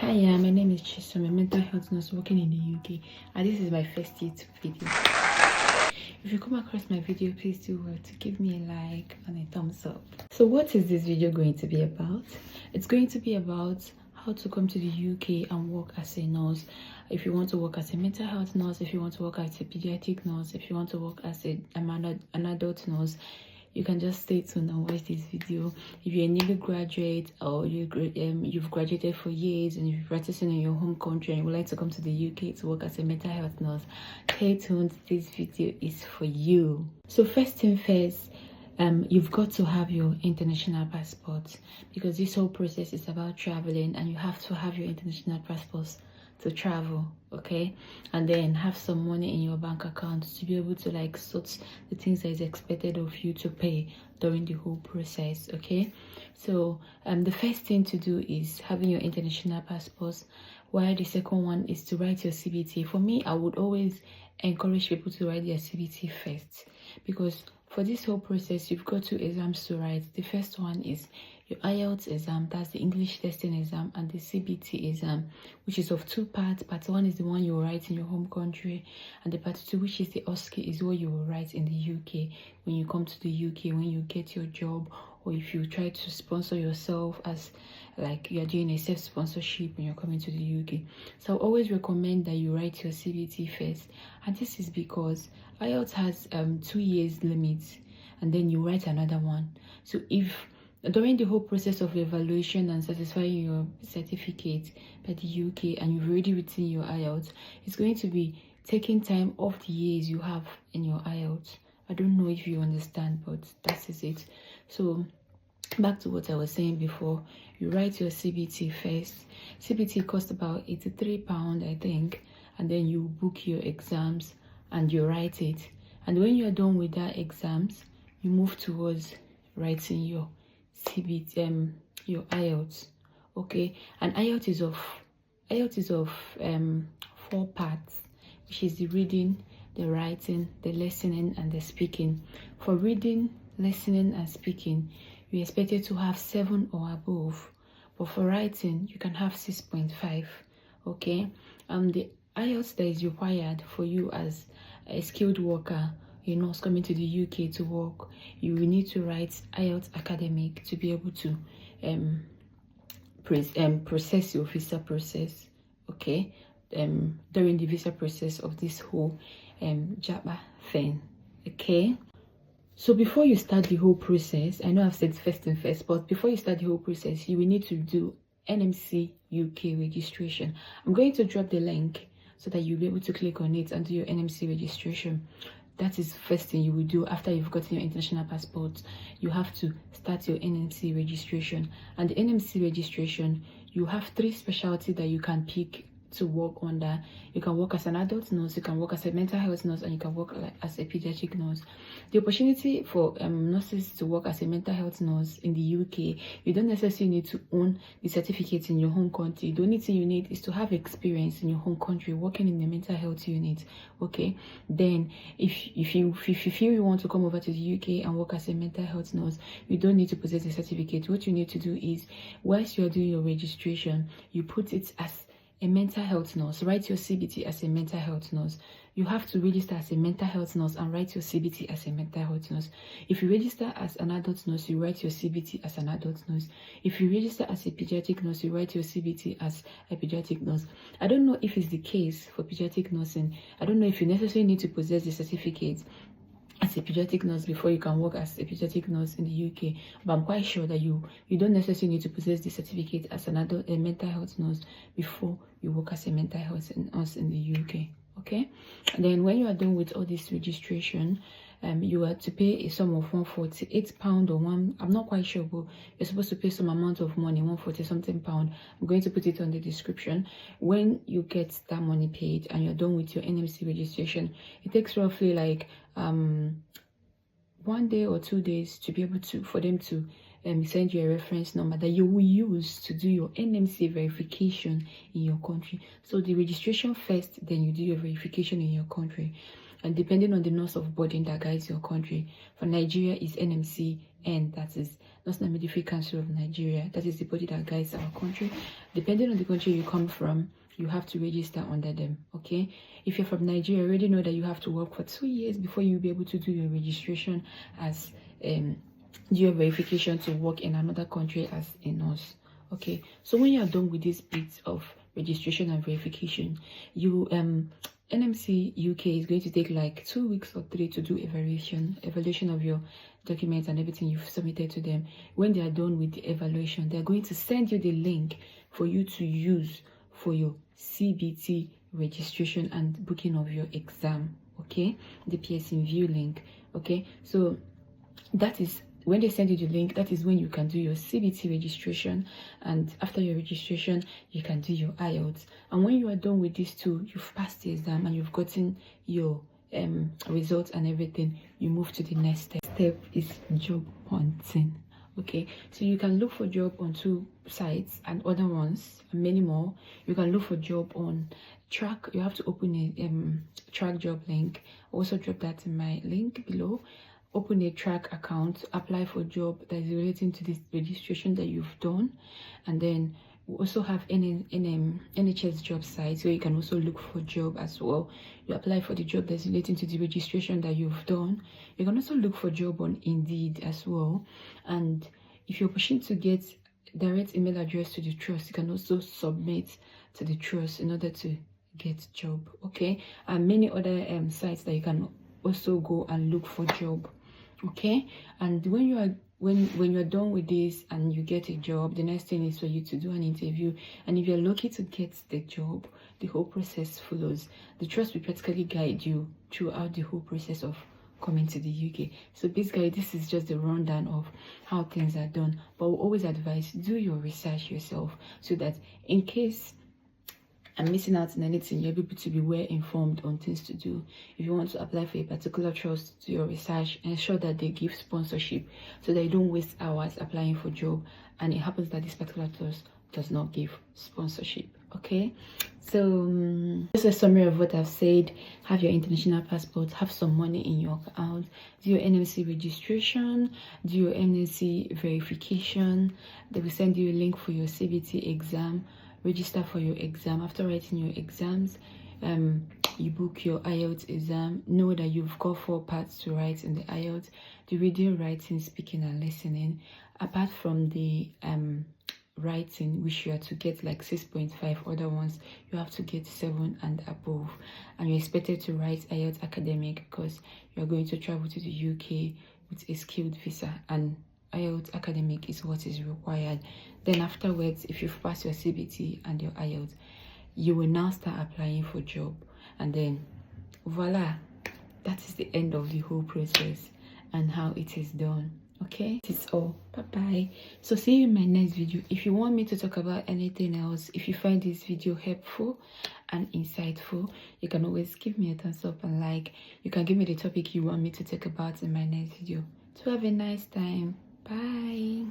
Hi, my name is Chisom. I'm a mental health nurse working in the UK, and this is my first YouTube video. If you come across my video, please do well to give me a like and a thumbs up. So what is this video going to be about? It's going to be about how to come to the UK and work as a nurse. If you want to work as a mental health nurse, if you want to work as a pediatric nurse, if you want to work as an adult nurse, you can just stay tuned and watch this video. If you're a newly graduate or you've graduated for years and you're practicing in your home country and you would like to come to the UK to work as a mental health nurse, stay tuned. This video is for you. So first thing first, you've got to have your international passport, because this whole process is about traveling and you have to have your international passports to travel, okay? And then have some money in your bank account to be able to sort the things that is expected of you to pay during the whole process, okay? So the first thing to do is having your international passports, while the second one is to write your CBT. For me, I would always encourage people to write their CBT first, because for this whole process you've got 2 exams to write. The first one is your IELTS exam, that's the English testing exam, and the CBT exam, which is of 2 parts. Part 1 is the one you will write in your home country, and the part 2, which is the OSCE, is what you will write in the UK when you come to the UK, when you get your job, or if you try to sponsor yourself, as like you're doing a self-sponsorship when you're coming to the UK. So I always recommend that you write your CBT first, and this is because IELTS has 2 years limit, and then you write another one. So if during the whole process of evaluation and satisfying your certificate by the UK and you've already written your IELTS, it's going to be taking time off the years you have in your IELTS. I don't know if you understand, but that is it. So back to what I was saying before, you write your CBT first. CBT costs about £83, I think, and then you book your exams and you write it. And when you're done with that exams, you move towards writing your CBT, your IELTS, okay? And IELTS is of 4 parts, which is the reading, the writing, the listening, and the speaking. For reading, listening, and speaking, you're expected to have 7 or above, but for writing, you can have 6.5, okay? The IELTS that is required for you as a skilled worker, you're not coming to the UK to work, you will need to write IELTS academic to be able to process your visa process, okay? During the visa process of this whole JABA thing, okay? So before you start the whole process, I know I've said first and first, but before you start the whole process, you will need to do NMC UK registration. I'm going to drop the link so that you'll be able to click on it and do your NMC registration. That is the first thing you will do after you've gotten your international passport. You have to start your NMC registration. And the NMC registration, you have 3 specialties that you can pick to work under. You can work as an adult nurse, you can work as a mental health nurse, and you can work as a pediatric nurse. The opportunity for nurses to work as a mental health nurse in the UK, you don't necessarily need to own the certificate in your home country. The only thing you need is to have experience in your home country working in the mental health unit, okay? Then if you feel you want to come over to the UK and work as a mental health nurse, you don't need to possess a certificate. What you need to do is, whilst you're doing your registration, you put it as a mental health nurse. Write your CBT as a mental health nurse. You have to register as a mental health nurse and write your CBT as a mental health nurse. If you register as an adult nurse, you write your CBT as an adult nurse. If you register as a pediatric nurse, you write your CBT as a pediatric nurse. I don't know if it's the case for pediatric nursing. I don't know if you necessarily need to possess the certificate as a pediatric nurse before you can work as a pediatric nurse in the UK, but I'm quite sure that you don't necessarily need to possess the certificate as a mental health nurse before you work as a mental health nurse in the UK, okay? And then when you are done with all this registration, you are to pay a sum of £148 or I'm not quite sure, but you're supposed to pay some amount of money, 140 something pound. I'm going to put it on the description. When you get that money paid and you're done with your NMC registration, it takes roughly 1 day or 2 days to be able to for them to send you a reference number that you will use to do your NMC verification in your country. So the registration first, then you do your verification in your country. And depending on the nurse of boarding that guides your country, for Nigeria is NMC UKRN, that is National Military Council of Nigeria. That is the body that guides our country. Depending on the country you come from, you have to register under them. Okay, if you're from Nigeria, you already know that you have to work for 2 years before you'll be able to do your registration as do your verification to work in another country as a nurse. Okay, so when you are done with this bit of registration and verification, you NMC UK is going to take like 2 weeks or 3 to do evaluation of your documents and everything you've submitted to them. When they are done with the evaluation, they're going to send you the link for you to use for your CBT registration and booking of your exam. Okay, the PSN view link. Okay, so that is when they send you the link, that is when you can do your CBT registration, and after your registration you can do your IELTS. And when you are done with these two, you've passed the exam and you've gotten your results and everything, you move to the next step. Step is job hunting. Okay, so you can look for job on 2 sites and other ones, many more. You can look for job on Track. You have to open a Track job link. Also drop that in my link below. Open a Track account, apply for job that is relating to this registration that you've done. And then we also have NHS job sites where you can also look for job as well. You apply for the job that's relating to the registration that you've done. You can also look for job on Indeed as well. And if you're pushing to get direct email address to the trust, you can also submit to the trust in order to get job. Okay, and many other sites that you can also go and look for job. Okay, and when you're done with this and you get a job, the next thing is for you to do an interview. And if you're lucky to get the job, the whole process follows. The trust will practically guide you throughout the whole process of coming to the UK. So basically, this is just the rundown of how things are done, but we'll always advise, do your research yourself, so that in case I'm missing out on anything, you're able to be well informed on things to do. If you want to apply for a particular trust, do your research, ensure that they give sponsorship so that you don't waste hours applying for job and it happens that this particular trust does not give sponsorship. Okay, so just a summary of what I've said: have your international passport, have some money in your account, do your NMC registration, do your NMC verification. They will send you a link for your CBT exam. Register for your exam. After writing your exams, you book your IELTS exam. Know that you've got 4 parts to write in the IELTS: the reading, writing, speaking and listening. Apart from the writing, which you are to get like 6.5, other ones you have to get 7 and above. And you're expected to write IELTS academic because you're going to travel to the UK with a skilled visa, and IELTS academic is what is required. Then afterwards, if you've passed your CBT and your IELTS, you will now start applying for job, and then voila, that is the end of the whole process and how it is done. Okay, that's all. Bye bye. So see you in my next video. If you want me to talk about anything else, if you find this video helpful and insightful, you can always give me a thumbs up and like. You can give me the topic you want me to talk about in my next video. So have a nice time. Bye.